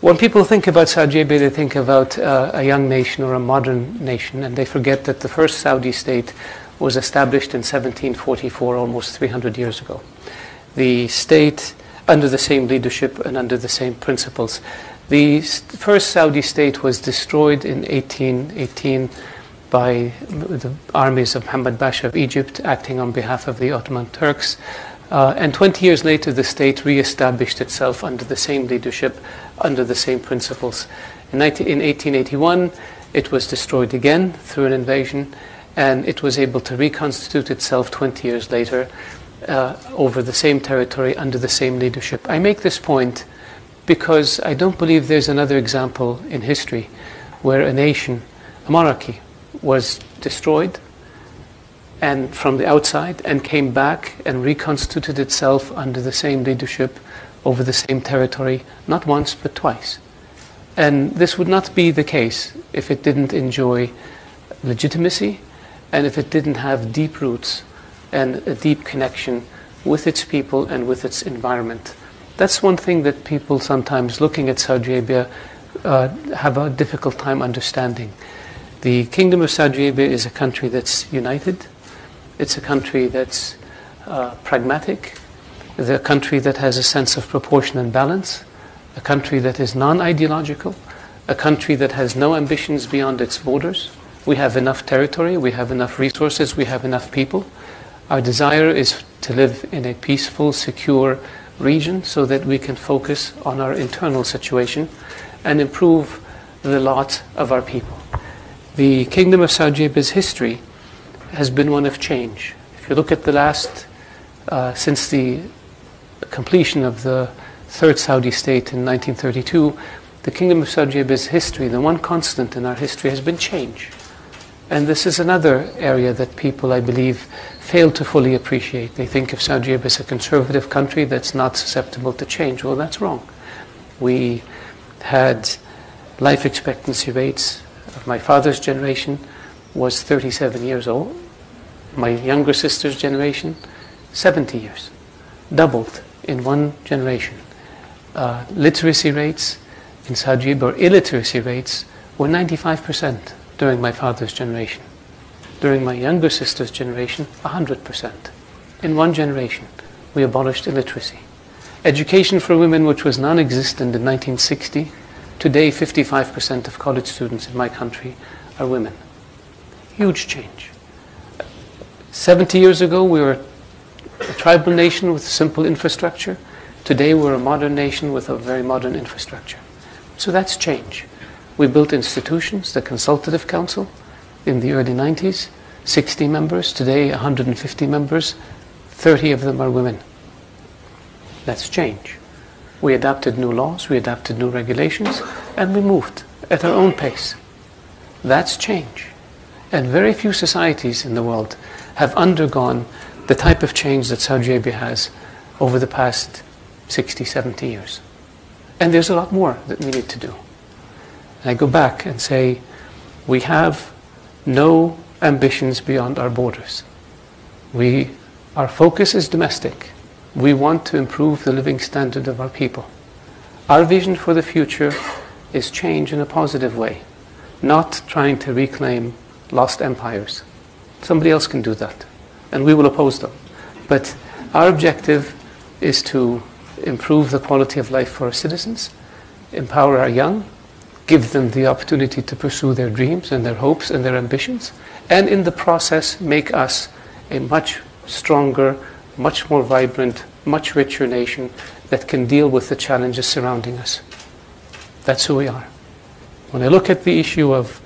When people think about Saudi Arabia, they think about a young nation or a modern nation, and they forget that the first Saudi state was established in 1744, almost 300 years ago. The state, under the same leadership and under the same principles. The first Saudi state was destroyed in 1818 by the armies of Muhammad Pasha of Egypt, acting on behalf of the Ottoman Turks. And 20 years later, the state re-established itself under the same leadership, under the same principles. In 1881, it was destroyed again through an invasion, and it was able to reconstitute itself 20 years later over the same territory, under the same leadership. I make this point because I don't believe there's another example in history where a nation, a monarchy, was destroyed and from the outside and came back and reconstituted itself under the same leadership over the same territory, not once but twice. And this would not be the case if it didn't enjoy legitimacy and if it didn't have deep roots and a deep connection with its people and with its environment. That's one thing that people sometimes looking at Saudi Arabia have a difficult time understanding. The Kingdom of Saudi Arabia is a country that's united. It's a country that's pragmatic. It's a country that has a sense of proportion and balance. A country that is non-ideological. A country that has no ambitions beyond its borders. We have enough territory. We have enough resources. We have enough people. Our desire is to live in a peaceful, secure region so that we can focus on our internal situation and improve the lot of our people. The Kingdom of Saudi Arabia's history has been one of change. If you look at the last, since the completion of the third Saudi state in 1932, the Kingdom of Saudi Arabia's history, the one constant in our history has been change. And this is another area that people, I believe, fail to fully appreciate. They think of Saudi Arabia as a conservative country that's not susceptible to change. Well, that's wrong. We had life expectancy rates of my father's generation was 37 years old. My younger sister's generation, 70 years. Doubled in one generation. Literacy rates in Saudi Arabia, or illiteracy rates, were 95% during my father's generation. During my younger sister's generation, 100%. In one generation, we abolished illiteracy. Education for women, which was non-existent in 1960, today 55% of college students in my country are women. Huge change. 70 years ago, we were a tribal nation with simple infrastructure. Today, we're a modern nation with a very modern infrastructure. So that's change. We built institutions, the Consultative Council, in the early 90s, 60 members, today 150 members, 30 of them are women. That's change. We adapted new laws, we adapted new regulations, and we moved at our own pace. That's change. And very few societies in the world have undergone the type of change that Saudi Arabia has over the past 60, 70 years. And there's a lot more that we need to do. And I go back and say, we have no ambitions beyond our borders. Our focus is domestic. We want to improve the living standard of our people. Our vision for the future is change in a positive way, not trying to reclaim lost empires. Somebody else can do that, and we will oppose them. But our objective is to improve the quality of life for our citizens, empower our young, give them the opportunity to pursue their dreams and their hopes and their ambitions, and in the process make us a much stronger, much more vibrant, much richer nation that can deal with the challenges surrounding us. That's who we are. When I look at the issue of